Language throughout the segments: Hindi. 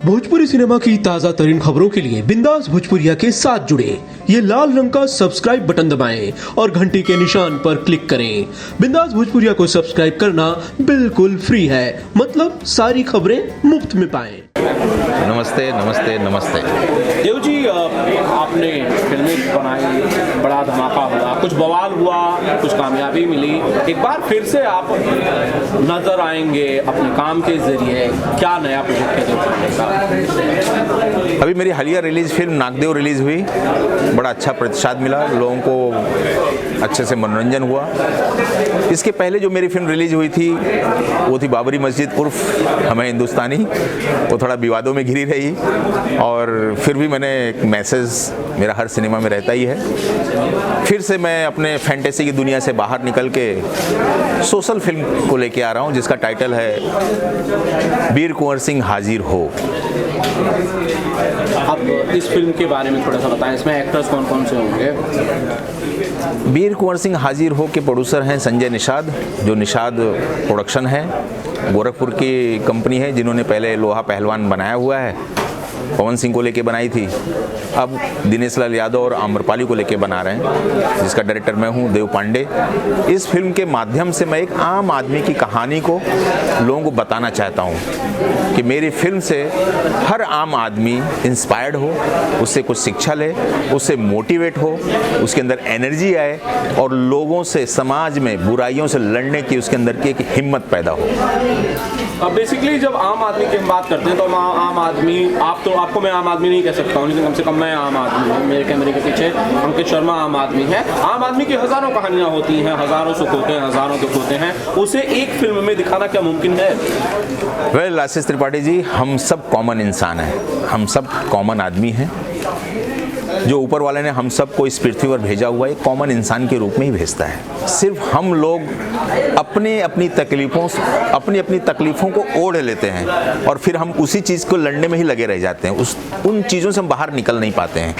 भोजपुरी सिनेमा की ताजा तरीन खबरों के लिए बिंदास भोजपुरिया के साथ जुड़े ये लाल रंग का सब्सक्राइब बटन दबाएं और घंटी के निशान पर क्लिक करें। बिंदास भोजपुरिया को सब्सक्राइब करना बिल्कुल फ्री है, मतलब सारी खबरें मुफ्त में पाएं। नमस्ते नमस्ते नमस्ते। देव जी, आपने फिल्में बनाई, बड़ा धमाका हुआ, कुछ बवाल हुआ, कुछ कामयाबी मिली। एक बार फिर से आप नजर आएंगे अपने काम के जरिए, क्या नया प्रोजेक्ट है देव का? अभी मेरी हालिया रिलीज फिल्म नागदेव रिलीज हुई, बड़ा अच्छा प्रतिसाद मिला, लोगों को अच्छे से मनोरंजन हुआ। इसके पहले जो मेरी फिल्म रिलीज हुई थी वो थी बाबरी मस्जिद उर्फ हमें हिंदुस्तानी, वो थोड़ा विवादों में घिरी रही, और फिर भी मैंने एक मैसेज मेरा हर सिनेमा में रहता ही है। फिर से मैं अपने फैंटेसी की दुनिया से बाहर निकल के सोशल फिल्म को लेके आ रहा हूँ, जिसका टाइटल है वीर कुंवर सिंह हाजिर हो। आप इस फिल्म के बारे में थोड़ा सा बताएं, इसमें एक्टर्स कौन कौन से होंगे? वीर कुंवर सिंह हाजिर हो के प्रोड्यूसर हैं संजय निषाद, जो निषाद प्रोडक्शन है, गोरखपुर की कंपनी है, जिन्होंने पहले लोहा पहलवान बनाया हुआ है, पवन सिंह को लेके बनाई थी। अब दिनेश लाल यादव और आम्रपाली को लेके बना रहे हैं, जिसका डायरेक्टर मैं हूँ, देव पांडे। इस फिल्म के माध्यम से मैं एक आम आदमी की कहानी को लोगों को बताना चाहता हूँ कि मेरी फिल्म से हर आम आदमी इंस्पायर्ड हो, उससे कुछ शिक्षा ले, उससे मोटिवेट हो, उसके अंदर एनर्जी आए और लोगों से, समाज में बुराइयों से लड़ने की उसके अंदर की एक हिम्मत पैदा हो। अब बेसिकली जब आम आदमी की हम बात करते हैं तो आम आदमी, आपको मैं आम आदमी नहीं कह सकता हूँ, लेकिन कम से कम मैं आम आदमी हूँ। मेरे कैमरे के पीछे अंकित शर्मा आम आदमी है। आम आदमी की हज़ारों कहानियाँ होती हैं, हज़ारों सुख होते हैं, हज़ारों दुख होते हैं, उसे एक फिल्म में दिखाना क्या मुमकिन है? वेल आशीष त्रिपाठी जी, हम सब कॉमन इंसान हैं, हम सब कॉमन आदमी हैं। जो ऊपर वाले ने हम सबको इस पृथ्वी पर भेजा हुआ है, कॉमन इंसान के रूप में ही भेजता है। सिर्फ हम लोग अपनी अपनी तकलीफ़ों को ओढ़ लेते हैं और फिर हम उसी चीज़ को लड़ने में ही लगे रह जाते हैं, उन चीज़ों से हम बाहर निकल नहीं पाते हैं।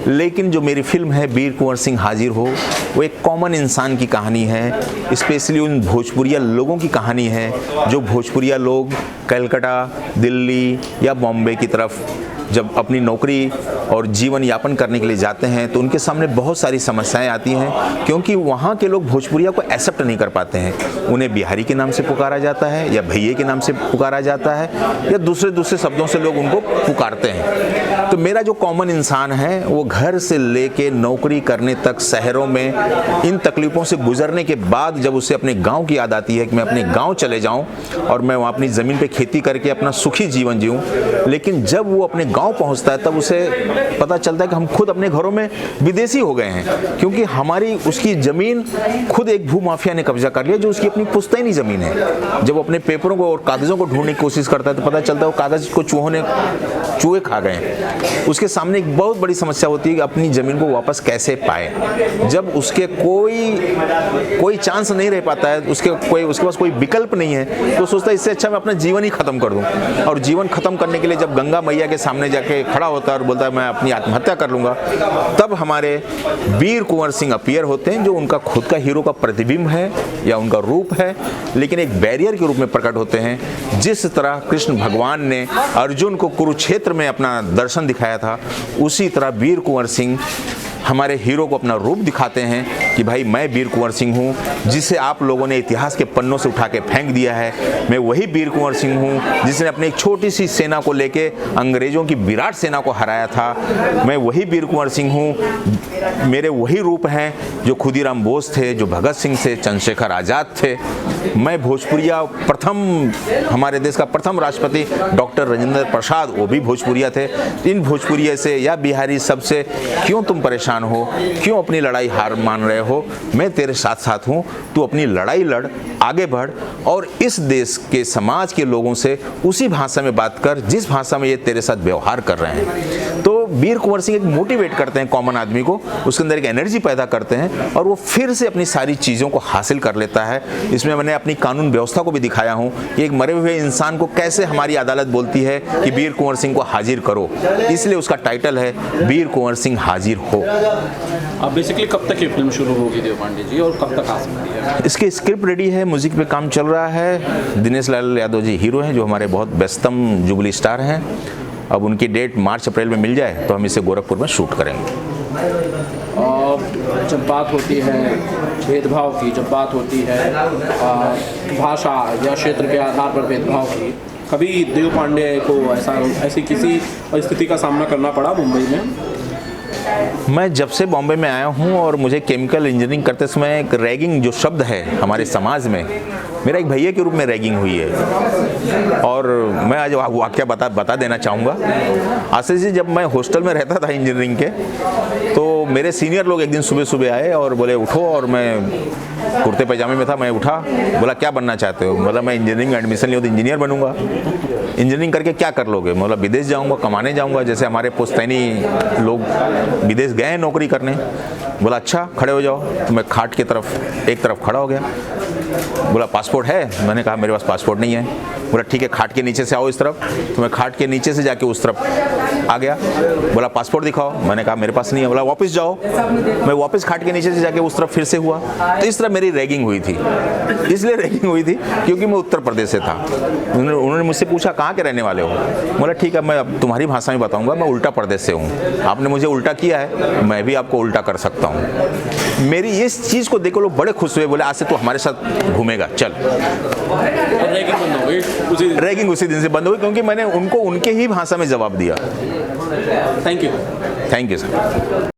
लेकिन जो मेरी फिल्म है वीर कुंवर सिंह हाजिर हो, वो एक कॉमन इंसान की कहानी है, स्पेशली उन भोजपुरिया लोगों की कहानी है जो भोजपुरिया लोग कलकत्ता, दिल्ली या बॉम्बे की तरफ जब अपनी नौकरी और जीवन यापन करने के लिए जाते हैं तो उनके सामने बहुत सारी समस्याएं आती हैं, क्योंकि वहाँ के लोग भोजपुरिया को एक्सेप्ट नहीं कर पाते हैं। उन्हें बिहारी के नाम से पुकारा जाता है, या भैये के नाम से पुकारा जाता है, या दूसरे शब्दों से लोग उनको पुकारते हैं। तो मेरा जो कॉमन इंसान है वो घर से लेके नौकरी करने तक शहरों में इन तकलीफ़ों से गुजरने के बाद जब उसे अपने गाँव की याद आती है कि मैं अपने गाँव चले जाऊँ और मैं वहाँ अपनी ज़मीन पर खेती करके अपना सुखी जीवन जीऊँ, लेकिन जब वो अपने गाँव पहुँचता है तब उसे पता चलता है कि हम खुद अपने घरों में विदेशी हो गए हैं, क्योंकि हमारी उसकी ज़मीन खुद एक भूमाफिया ने कब्जा कर लिया, जो उसकी अपनी पुश्तैनी ज़मीन है। जब वो अपने पेपरों को और कागज़ों को ढूंढने की कोशिश करता है तो पता चलता है वो कागज़ को चूहे खा गए। उसके सामने एक बहुत बड़ी समस्या होती है कि अपनी ज़मीन को वापस कैसे पाए। जब उसके कोई चांस नहीं रह पाता है, उसके पास कोई विकल्प नहीं है, तो सोचता है इससे अच्छा मैं अपना जीवन ही ख़त्म कर दूँ। और जीवन ख़त्म करने के लिए जब गंगा मैया के सामने जाके खड़ा होता है और बोलता है मैं अपनी आत्महत्या कर लूँगा, तब हमारे वीर कुंवर सिंह अपीयर होते हैं, जो उनका खुद का हीरो का प्रतिबिंब है या उनका रूप है, लेकिन एक बैरियर के रूप में प्रकट होते हैं। जिस तरह कृष्ण भगवान ने अर्जुन को कुरुक्षेत्र में अपना दर्शन दिखाया था, उसी तरह वीर कुंवर सिंह हमारे हीरो को अपना रूप दिखाते हैं कि भाई मैं वीर कुंवर सिंह हूँ, जिसे आप लोगों ने इतिहास के पन्नों से उठा के फेंक दिया है। मैं वही वीर कुंवर सिंह हूँ जिसने अपनी एक छोटी सी सेना को लेके अंग्रेज़ों की विराट सेना को हराया था। मैं वही वीर कुंवर सिंह हूँ, मेरे वही रूप हैं जो खुदीराम बोस थे, जो भगत सिंह थे, चंद्रशेखर आज़ाद थे। मैं भोजपुरिया हमारे देश का प्रथम राष्ट्रपति डॉक्टर राजेंद्र प्रसाद, वो भी भोजपुरिया थे। इन भोजपुरिया से या बिहारी सबसे क्यों तुम परेशान हो, क्यों अपनी लड़ाई हार मान रहे हो? मैं तेरे साथ साथ हूँ, तू अपनी लड़ाई लड़, आगे बढ़ और इस देश के समाज के लोगों से उसी भाषा में बात कर जिस भाषा में ये तेरे साथ व्यवहार कर रहे हैं। तो वीर कुंवर सिंह एक मोटिवेट करते हैं कॉमन आदमी को, उसके अंदर एक एनर्जी पैदा करते हैं और वो फिर से अपनी सारी चीज़ों को हासिल कर लेता है। इसमें मैंने अपनी कानून व्यवस्था को भी दिखाया हूँ कि एक मरे हुए इंसान को कैसे हमारी अदालत बोलती है कि वीर कुंवर सिंह को हाजिर करो, इसलिए उसका टाइटल है वीर कुंवर सिंह हाजिर हो। अब बेसिकली कब तक ये फिल्म शुरू होगी देव पांडे जी, और कब तक आ सकती है? इसकी स्क्रिप्ट रेडी है, म्यूजिक पे काम चल रहा है। दिनेश लाल यादव जी हीरो हैं, जो हमारे बहुत व्यस्तम जुबली स्टार हैं, अब उनकी डेट मार्च अप्रैल में मिल जाए तो हम इसे गोरखपुर में शूट करेंगे। और जब बात होती है भेदभाव की, जब बात होती है भाषा या क्षेत्र के आधार पर भेदभाव की, कभी देव पांडे को ऐसी किसी स्थिति का सामना करना पड़ा मुंबई में? मैं जब से बॉम्बे में आया हूँ और मुझे केमिकल इंजीनियरिंग करते समय एक रैगिंग जो शब्द है हमारे समाज में, मेरा एक भैया के रूप में रैगिंग हुई है। और मैं आज वाकया बता देना चाहूँगा। आशीष जी, जब मैं हॉस्टल में रहता था इंजीनियरिंग के, तो मेरे सीनियर लोग एक दिन सुबह सुबह आए और बोले उठो, और मैं कुर्ते पैजामे में था, मैं उठा, बोला क्या बनना चाहते हो? बोला मैं इंजीनियरिंग में एडमिशन लिया तो इंजीनियर बनूंगा। इंजीनियरिंग करके क्या कर लोगे? बोला विदेश जाऊंगा, कमाने जाऊंगा, जैसे हमारे पुश्तैनी लोग विदेश गए हैं नौकरी करने। बोला अच्छा, खड़े हो जाओ। तो मैं खाट की तरफ एक तरफ खड़ा हो गया। बोला पासपोर्ट है? मैंने कहा मेरे पास पासपोर्ट नहीं है। बोला ठीक है, खाट के नीचे से आओ इस तरफ। तो मैं खाट के नीचे से जाके उस तरफ आ गया। बोला पासपोर्ट दिखाओ। मैंने कहा मेरे पास नहीं है। बोला वापस जाओ। मैं वापस खाट के नीचे से जाके उस तरफ फिर से हुआ। तो इस तरह मेरी रैगिंग हुई थी। इसलिए रैगिंग हुई थी क्योंकि मैं उत्तर प्रदेश से था। उन्होंने मुझसे पूछा कहाँ के रहने वाले हो? बोला ठीक है, मैं अब तुम्हारी भाषा में बताऊँगा, मैं उल्टा प्रदेश से हूँ। आपने मुझे उल्टा किया है, मैं भी आपको उल्टा कर सकता हूँ। मेरी इस चीज़ को देखो लोग बड़े खुश हुए, बोले आज से तू हमारे साथ घूमेगा, चल। रैगिंग उसी दिन से बंद हुई क्योंकि मैंने उनको उनके ही भाषा में जवाब दिया। Thank you sir.